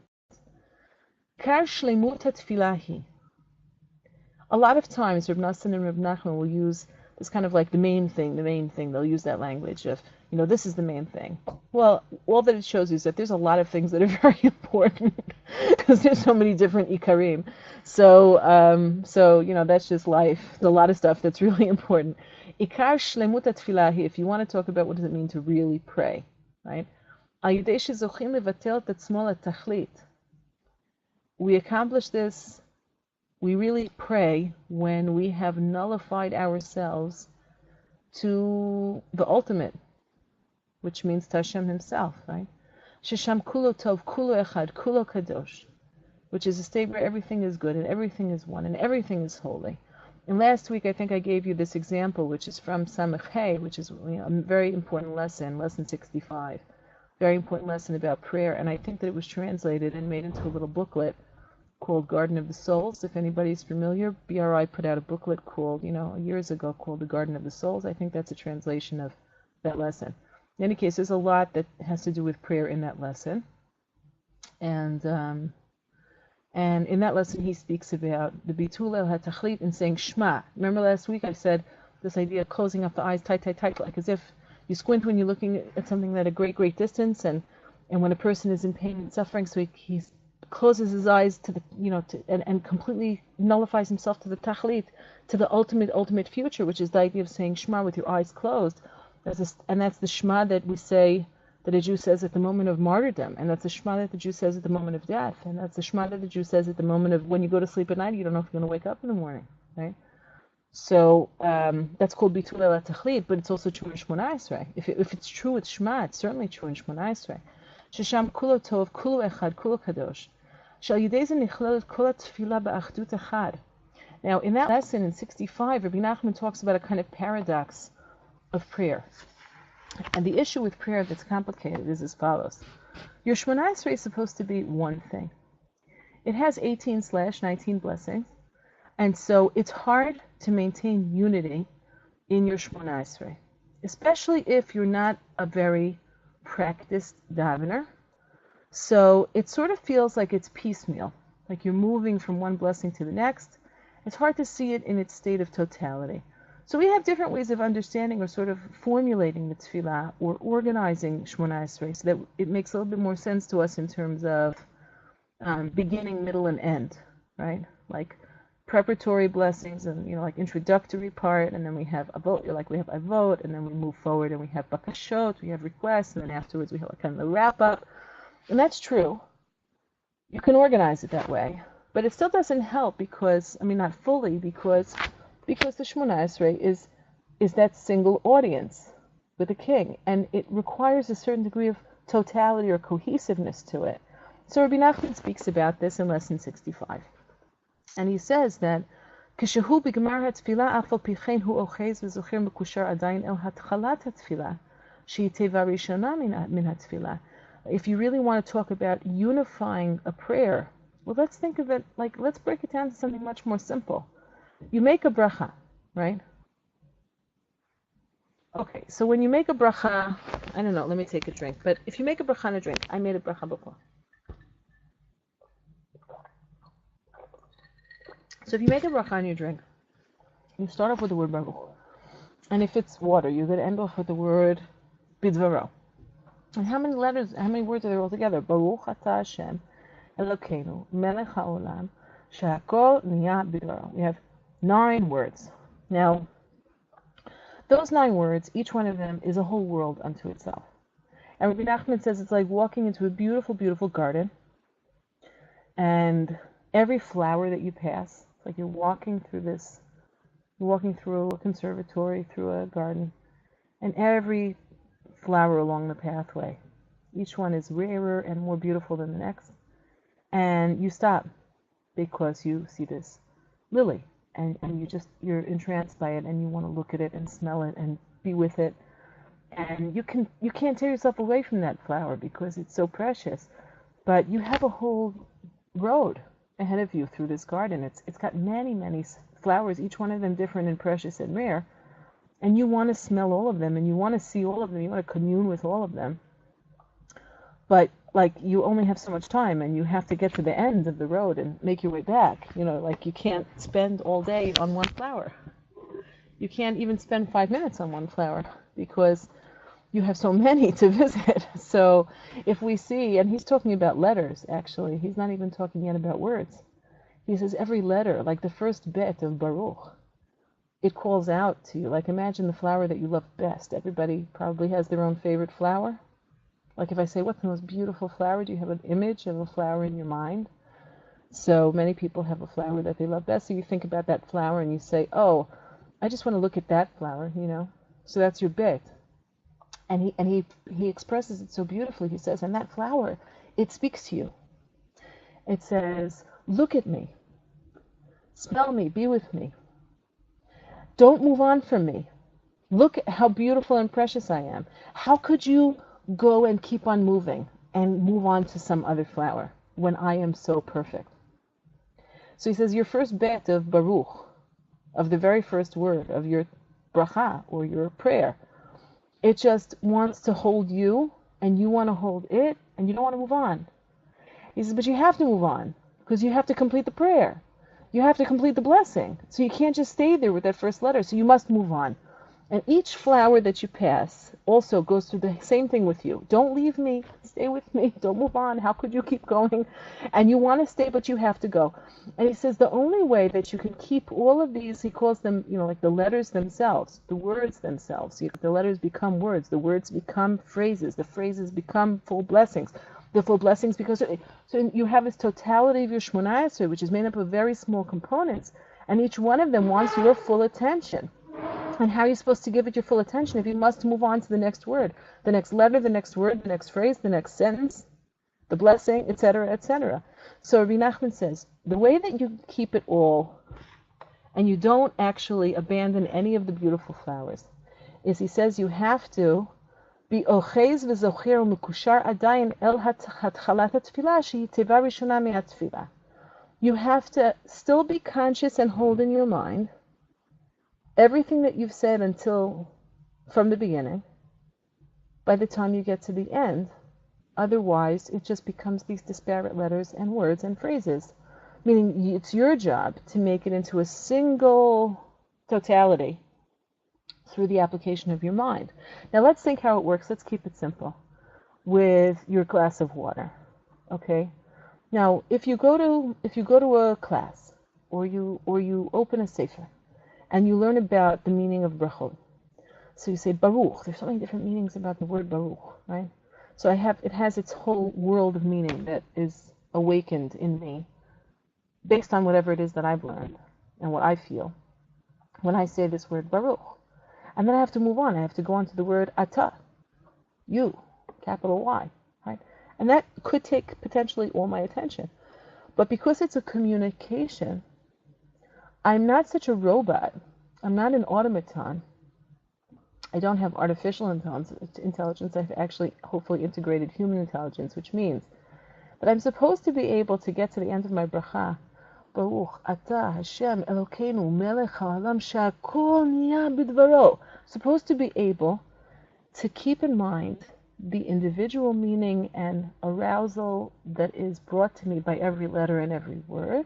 Kar shleimut tefillah. A lot of times Rabbi Noson and Rabbi Nachman will use this kind of like the main thing. They'll use that language of, this is the main thing. Well, all that it shows you is that there's a lot of things that are very important because there's so many different ikarim. So that's just life. There's a lot of stuff that's really important. Ikar shlemut tefillah, if you want to talk about what does it mean to really pray, right? We accomplish this, we really pray when we have nullified ourselves to the ultimate, which means to Hashem himself, right? Shesham kulo tov, kulo echad, kulo kadosh, which is a state where everything is good and everything is one and everything is holy. And last week I think I gave you this example, which is from Samech Hey, which is a very important lesson 65. Very important lesson about prayer, and I think that it was translated and made into a little booklet called Garden of the Souls. If anybody's familiar, BRI put out a booklet called, years ago, called The Garden of the Souls. I think that's a translation of that lesson. In any case, there's a lot that has to do with prayer in that lesson. And in that lesson, he speaks about the bitul el hatachlit and saying Shema. Remember last week I said this idea of closing up the eyes tight, like as if you squint when you're looking at something at a great, great distance, and when a person is in pain and suffering, so he closes his eyes to the, and completely nullifies himself to the tachlit, to the ultimate future, which is the idea of saying Shema with your eyes closed. And that's the Shema that we say, that a Jew says at the moment of martyrdom, and that's the Shema that the Jew says at the moment of death, and that's the Shema that the Jew says at the moment of when you go to sleep at night, you don't know if you're going to wake up in the morning, right? So that's called bitul el tachlit, but it's also true in Shemona Esrei. If it's true with Shema, it's certainly true in Shemona Esrei. Shesham kulo tov, kulo echad, kulo kadosh. Now, in that lesson in 65, Rabbi Nachman talks about a kind of paradox of prayer. And the issue with prayer that's complicated is as follows. Your Shemona Esrei is supposed to be one thing. It has 18/19 blessings, and so it's hard to maintain unity in your Shemona Esrei, especially if you're not a very practiced davener. So it sort of feels like it's piecemeal, like you're moving from one blessing to the next. It's hard to see it in its state of totality. So we have different ways of understanding or sort of formulating the tefillah or organizing Shemona Esrei so that it makes a little bit more sense to us in terms of beginning, middle, and end, right? Like preparatory blessings and, like introductory part, and then we have avot, we have avot, and then we move forward and we have bakashot, we have requests, and then afterwards we have kind of the wrap-up. And that's true. You can organize it that way. But it still doesn't help because, not fully, because the Shemona Esrei is that single audience with a king. And it requires a certain degree of totality or cohesiveness to it. So Rabbi Nachman speaks about this in lesson 65. And he says that, כשהוא בגמר התפילה, אף על פי כן הוא אוחז וזוכר מקושר עדיין אל התחלת התפילה, שהיא תיבה ראשונה מן התפילה. If you really want to talk about unifying a prayer, well, let's think of it let's break it down to something much more simple. You make a bracha, right? Okay, so when you make a bracha, I don't know, let me take a drink. But if you make a bracha on a drink, I made a bracha before. So if you make a bracha on your drink, you start off with the word Baruch. And if it's water, you're going to end off with the word Bidvaro. And how many words are there altogether? Baruch Ata Hashem Elokeinu Melech HaOlam Shehakol Niyah Bidvaro. We have 9 words. Now, those 9 words, each one of them is a whole world unto itself. And Rabbi Nachman says it's like walking into a beautiful, beautiful garden, and every flower that you pass, it's like you're walking through a conservatory, through a garden, and every flower along the pathway, each one is rarer and more beautiful than the next, and you stop because you see this lily, and you're entranced by it, and you want to look at it and smell it and be with it, and you can't tear yourself away from that flower because it's so precious. But you have a whole road ahead of you through this garden. It's got many, many flowers, each one of them different and precious and rare, and you want to smell all of them, and you want to see all of them, you want to commune with all of them, but like you only have so much time, and you have to get to the end of the road and make your way back. Like you can't spend all day on one flower. You can't even spend 5 minutes on one flower because you have so many to visit. So if we see, and he's talking about letters actually, he's not even talking yet about words. He says every letter, like the first bet of Baruch, it calls out to you. Like imagine the flower that you love best. Everybody probably has their own favorite flower. Like if I say, what's the most beautiful flower? Do you have an image of a flower in your mind? So many people have a flower that they love best. So you think about that flower and you say, oh, I just want to look at that flower, So that's your bet. And he expresses it so beautifully. He says, and that flower, it speaks to you. It says, look at me. Smell me, be with me. Don't move on from me. Look at how beautiful and precious I am. How could you go and keep on moving and move on to some other flower when I am so perfect? So he says your first bet of Baruch, of the very first word of your bracha or your prayer, it just wants to hold you, and you want to hold it, and you don't want to move on. He says, but you have to move on because you have to complete the prayer. You have to complete the blessing. So you can't just stay there with that first letter. So you must move on. And each flower that you pass also goes through the same thing with you. Don't leave me. Stay with me. Don't move on. How could you keep going? And you want to stay, but you have to go. And he says the only way that you can keep all of these, he calls them, like the letters themselves, the words themselves. The letters become words. The words become phrases. The phrases become full blessings. The full blessings because so you have this totality of your Shmoneh Esrei, which is made up of very small components, and each one of them wants your full attention. And how are you supposed to give it your full attention if you must move on to the next word, the next letter, the next word, the next phrase, the next sentence, the blessing, etc., etc. So Rabbi Nachman says, the way that you keep it all, and you don't actually abandon any of the beautiful flowers, is he says you have to be ochez v'zocher u'mekushar adayin el hatchalat hatfilah shehi teva rishona me'hatfilah. You have to still be conscious and hold in your mind everything that you've said from the beginning, by the time you get to the end. Otherwise, it just becomes these disparate letters and words and phrases. Meaning, it's your job to make it into a single totality through the application of your mind. Now, let's think how it works. Let's keep it simple. With your glass of water, okay? Now, if you go to a class, or you open a sefer, and you learn about the meaning of brachot. So you say Baruch. There's so many different meanings about the word Baruch, right? So it has its whole world of meaning that is awakened in me based on whatever it is that I've learned and what I feel when I say this word Baruch. And then I have to move on. I have to go on to the word Ata, you, capital Y, right? And that could take potentially all my attention. But because it's a communication, I'm not such a robot. I'm not an automaton. I don't have artificial intelligence. I've actually, hopefully, integrated human intelligence, which means that I'm supposed to be able to get to the end of my bracha. Baruch Ata Hashem Elokeinu Melech HaOlam Shehakol Niyah Bidvaro. Supposed to be able to keep in mind the individual meaning and arousal that is brought to me by every letter and every word,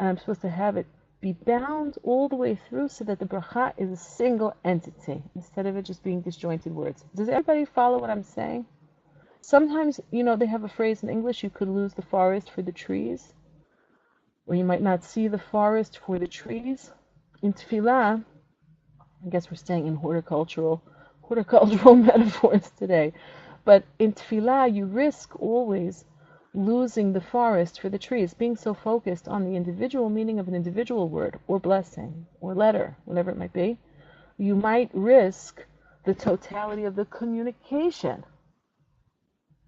and I'm supposed to have it be bound all the way through so that the bracha is a single entity instead of it just being disjointed words. Does everybody follow what I'm saying? Sometimes, they have a phrase in English, you could lose the forest for the trees, or you might not see the forest for the trees. In tefillah, I guess we're staying in horticultural metaphors today, but in tefillah, you risk always losing the forest for the trees, being so focused on the individual meaning of an individual word or blessing or letter, whatever it might be. You might risk the totality of the communication.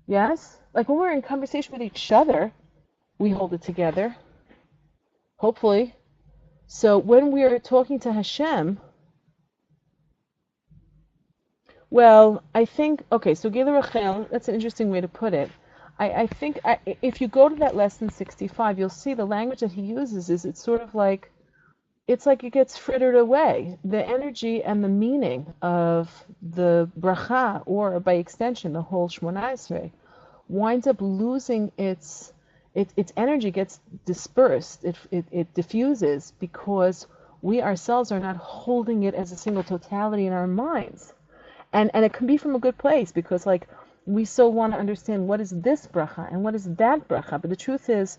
Yes? Like when we're in conversation with each other, we hold it together. Hopefully. So when we are talking to Hashem, well, I think, okay, so Gila Rachel, that's an interesting way to put it. I think if you go to that lesson 65, you'll see the language that he uses is it's sort of like, it's like it gets frittered away. The energy and the meaning of the bracha, or by extension, the whole Shmona Esrei, winds up losing its energy, gets dispersed, it diffuses, because we ourselves are not holding it as a single totality in our minds. And it can be from a good place, because like we so want to understand what is this bracha and what is that bracha. But the truth is,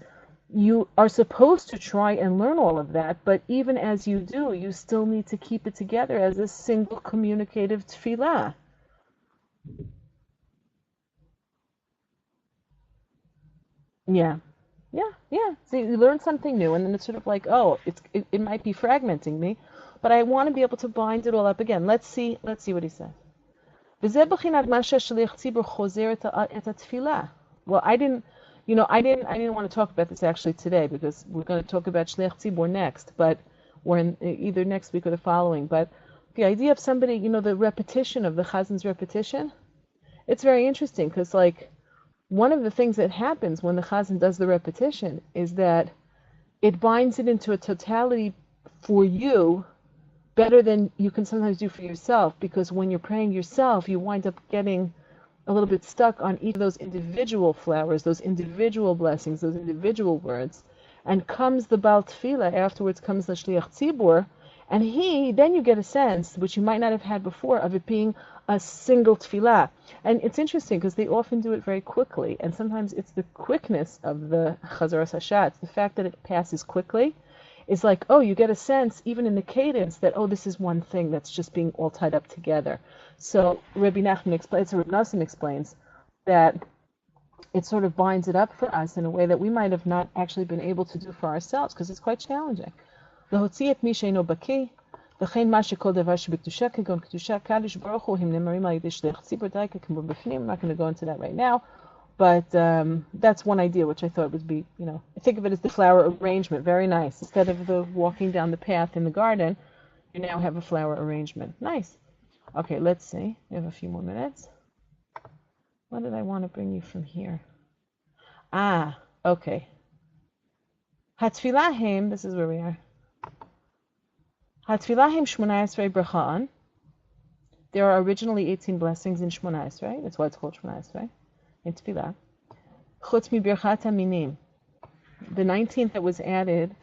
you are supposed to try and learn all of that, but even as you do, you still need to keep it together as a single communicative tefillah. Yeah. So you learn something new, and then it's sort of like, oh, it might be fragmenting me, but I want to be able to bind it all up again. Let's see what he says. Well, I didn't want to talk about this actually today, because we're going to talk about Shliach Tzibur next, but or in either next week or the following. But the idea of somebody, the repetition of the Chazan's repetition, it's very interesting, because like one of the things that happens when the Chazan does the repetition is that it binds it into a totality for you better than you can sometimes do for yourself, because when you're praying yourself, you wind up getting a little bit stuck on each of those individual flowers, those individual blessings, those individual words. And comes the Baal Tefillah, afterwards comes the Shliach Tzibur, and then you get a sense, which you might not have had before, of it being a single tefillah. And it's interesting, because they often do it very quickly, and sometimes it's the quickness of the Chazaras Hashatz, the fact that it passes quickly, is like, oh, you get a sense, even in the cadence, that, oh, this is one thing that's just being all tied up together. So Rabbi Nassim explains that it sort of binds it up for us in a way that we might have not actually been able to do for ourselves, because it's quite challenging. להוציא את מי שאינו בקיא, וכן מה שכל דבר שבקדושה כגון קדושה קדוש ברוך הוא, הם נאמרים על ידי שליח ציבור דייקה כמו בפנים. I'm not going to go into that right now. But that's one idea which I thought would be, I think of it as the flower arrangement. Very nice. Instead of the walking down the path in the garden, you now have a flower arrangement. Nice. Okay, let's see. We have a few more minutes. What did I want to bring you from here? Okay. Hatfilahim, this is where we are. Hatfilahim Shmona Esrei Bracha'an. There are originally 18 blessings in Shmona Esrei. That's why it's called Shmona Esrei. In Tefillah. Chutz mi birchat haminim. The 19th that was added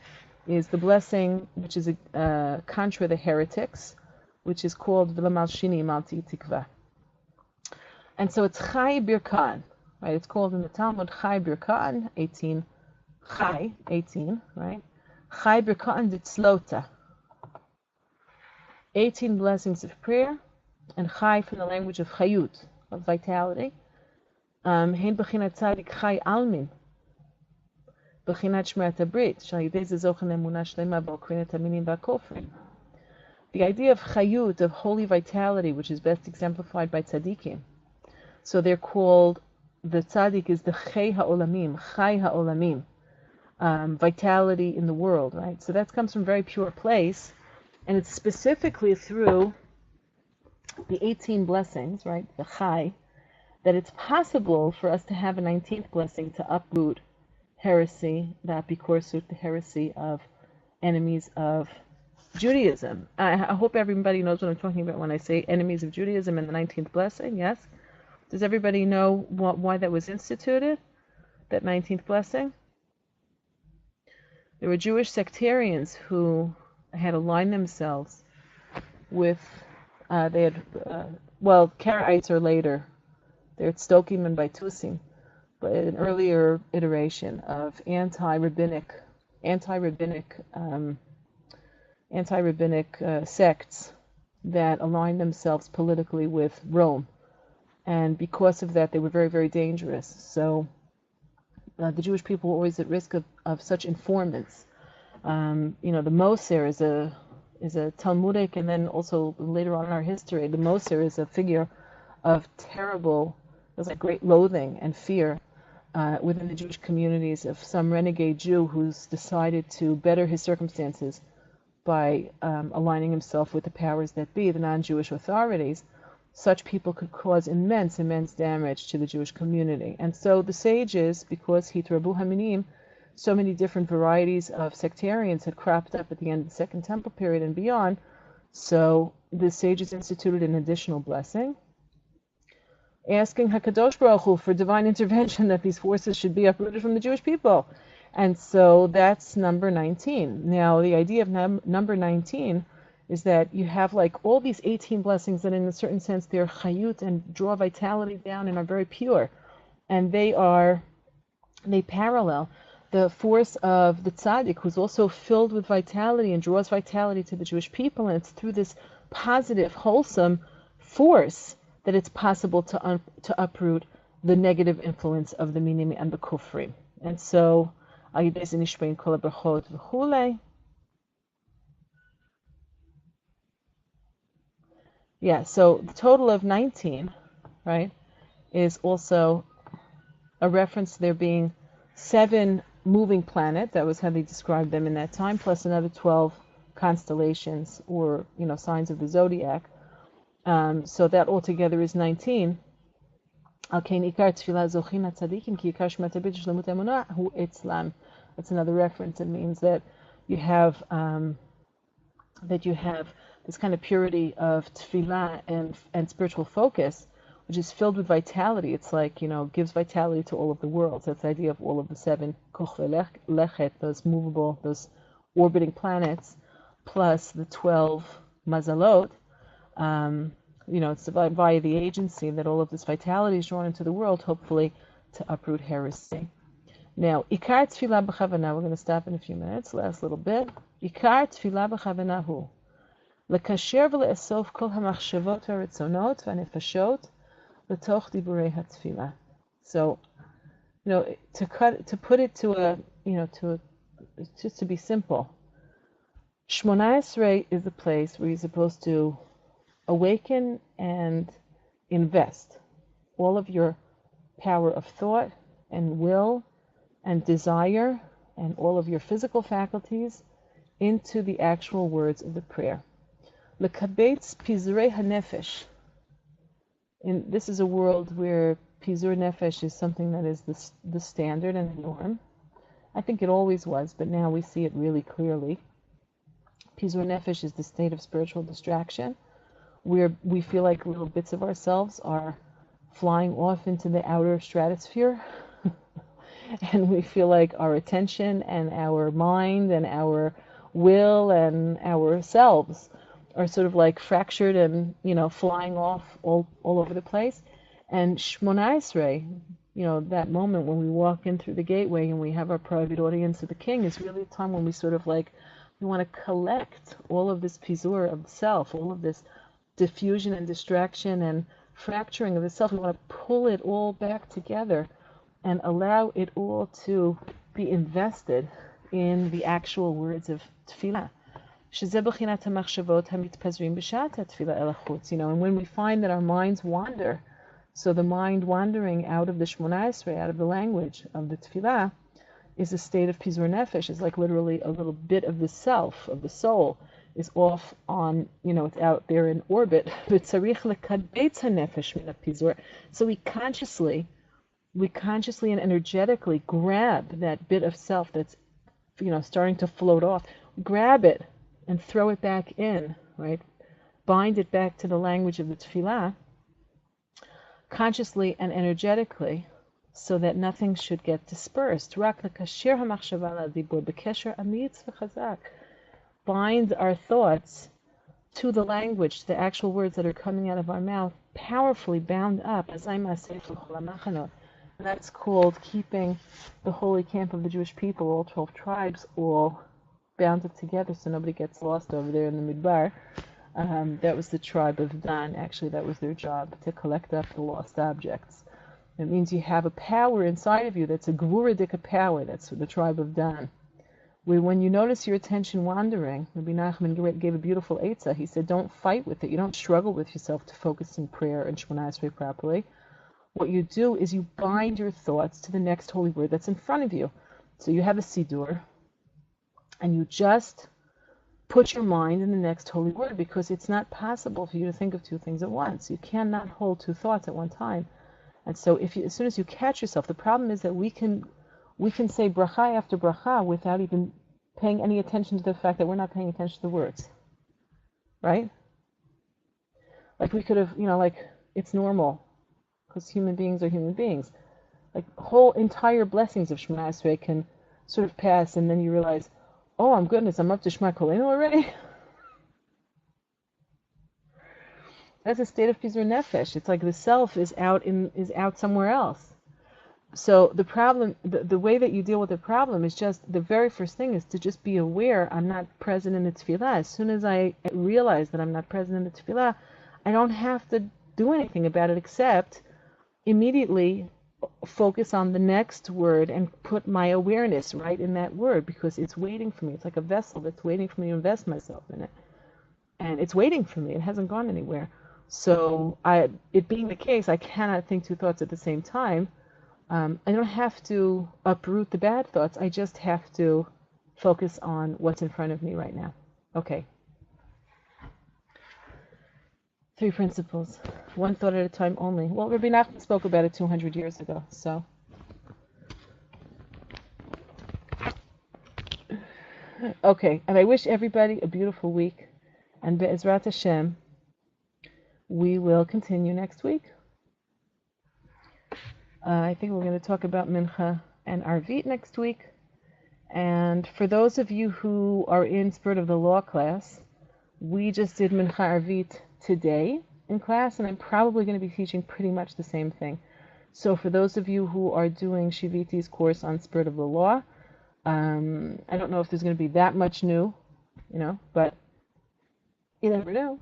is the blessing, which is contra the heretics, which is called V'lamal shini malti tikva. And so it's Chai Birkan, right? It's called in the Talmud Chai Birkan, 18, Chai, 18, right? Chai Birkan ditzlota. 18 blessings of prayer, and Chai from the language of Chayut, of vitality. Hein b'chinat tzadik chai almin, b'chinat shmerat habrit, shal yidei ze zochen emunah shlema b'okrinet aminim v'akofrim. The idea of chayut, of holy vitality, which is best exemplified by tzaddikim. So they're called, the tzaddik is the chai ha'olamim, vitality in the world, right? So that comes from a very pure place, and it's specifically through the 18 blessings, right, the chai, that it's possible for us to have a 19th blessing to uproot heresy, the apikorsut, the heresy of enemies of Judaism. I hope everybody knows what I'm talking about when I say enemies of Judaism and the 19th blessing, yes? Does everybody know why that was instituted, that 19th blessing? There were Jewish sectarians who had aligned themselves with, Karaites are later. They're Tzdokim and Baitusim, but an earlier iteration of anti-rabbinic sects that aligned themselves politically with Rome, and because of that, they were very, very dangerous. So the Jewish people were always at risk of such informants. The Moser is a Talmudic, and then also later on in our history, the Moser is a figure of terrible, there's like great loathing and fear within the Jewish communities of some renegade Jew who's decided to better his circumstances by aligning himself with the powers that be, the non-Jewish authorities. Such people could cause immense damage to the Jewish community. And so the sages, because Hitrabu Haminim, so many different varieties of sectarians had cropped up at the end of the Second Temple period and beyond, so the sages instituted an additional blessing, asking HaKadosh Baruch Hu for divine intervention that these forces should be uprooted from the Jewish people. And so that's number 19. Now, the idea of number 19 is that you have like all these 18 blessings that in a certain sense they're chayut and draw vitality down and are very pure. And they parallel the force of the tzaddik, who's also filled with vitality and draws vitality to the Jewish people. And it's through this positive, wholesome force that it's possible to uproot the negative influence of the minim and the kufrim. And so, yeah, so the total of 19, right, is also a reference to there being 7 moving planets, that was how they described them in that time, plus another 12 constellations or, signs of the zodiac. So that altogether is 19. That's another reference. It means that you have this kind of purity of tefillah and spiritual focus, which is filled with vitality. It's like, gives vitality to all of the worlds. That's the idea of all of the 7 kochve lechet, those movable, those orbiting planets, plus the 12 mazalot. It's via the agency that all of this vitality is drawn into the world, hopefully to uproot heresy. Now, Ikar Tefillah B'Chavana, we're going to stop in a few minutes, last little bit. Ikar Tefillah B'Chavana hu lekasher v'le'esof kol hamachshavot ha'retzonot v'anefashot l'toch diburei ha'tefillah. So, to put it just to be simple, Shmona Esrei is the place where you're supposed to awaken and invest all of your power of thought and will and desire and all of your physical faculties into the actual words of the prayer. Lekabetz pizurei hanefesh. This is a world where pizur nefesh is something that is the standard and the norm. I think it always was, but now we see it really clearly. Pizur nefesh is the state of spiritual distraction, where we feel like little bits of ourselves are flying off into the outer stratosphere, and we feel like our attention and our mind and our will and ourselves are sort of like fractured and, flying off all over the place. And Shmona Esrei, that moment when we walk in through the gateway and we have our private audience of the King, is really a time when we sort of like, we want to collect all of this pizur of self, all of this diffusion and distraction and fracturing of the self. We want to pull it all back together and allow it all to be invested in the actual words of tefillah. And when we find that our minds wander, so the mind wandering out of the Shmona Esrei, out of the language of the tefillah, is a state of pizur nefesh. It's like literally a little bit of the self, of the soul, is off on, it's out there in orbit. So we consciously and energetically grab that bit of self that's, starting to float off, grab it and throw it back in, right? Bind it back to the language of the tefillah, consciously and energetically, so that nothing should get dispersed. Rak lekasher hamachshava ladibur b'kesher amitz v'chazak. Bind our thoughts to the language, to the actual words that are coming out of our mouth, powerfully bound up. That's called keeping the holy camp of the Jewish people, all 12 tribes, all bound up together so nobody gets lost over there in the Midbar. That was the tribe of Dan. Actually, that was their job, to collect up the lost objects. It means you have a power inside of you that's a Gvuradika power. That's the tribe of Dan. Where when you notice your attention wandering, Rabbi Nachman gave a beautiful eitzah. He said, don't fight with it. You don't struggle with yourself to focus in prayer and Shemona Esrei properly. What you do is you bind your thoughts to the next holy word that's in front of you. So you have a siddur, and you just put your mind in the next holy word, because it's not possible for you to think of two things at once. You cannot hold two thoughts at one time. And so as soon as you catch yourself, the problem is that we can say bracha after bracha without even paying any attention to the fact that we're not paying attention to the words. Right? Like we could have, it's normal, because human beings are human beings. Like whole entire blessings of Shemona Esrei can sort of pass, and then you realize, oh, my goodness, I'm up to Shema Kolenu already? That's a state of Pizur Nefesh. It's like the self is out somewhere else. So the problem, the way that you deal with the problem is just, the very first thing is to just be aware I'm not present in the tefillah. As soon as I realize that I'm not present in the tefillah, I don't have to do anything about it except immediately focus on the next word and put my awareness right in that word, because it's waiting for me. It's like a vessel that's waiting for me to invest myself in it. And it's waiting for me. It hasn't gone anywhere. So it being the case, I cannot think two thoughts at the same time. I don't have to uproot the bad thoughts. I just have to focus on what's in front of me right now. Okay. 3 principles. One thought at a time only. Well, Rabbi Nachman spoke about it 200 years ago, so. Okay, and I wish everybody a beautiful week. And Be'ezrat Hashem, we will continue next week. I think we're going to talk about Minchah and Arvit next week. And for those of you who are in Spirit of the Law class, we just did Minchah Arvit today in class, and I'm probably going to be teaching pretty much the same thing. So for those of you who are doing Shiviti's course on Spirit of the Law, I don't know if there's going to be that much new, but you never know.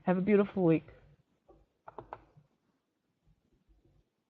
Have a beautiful week.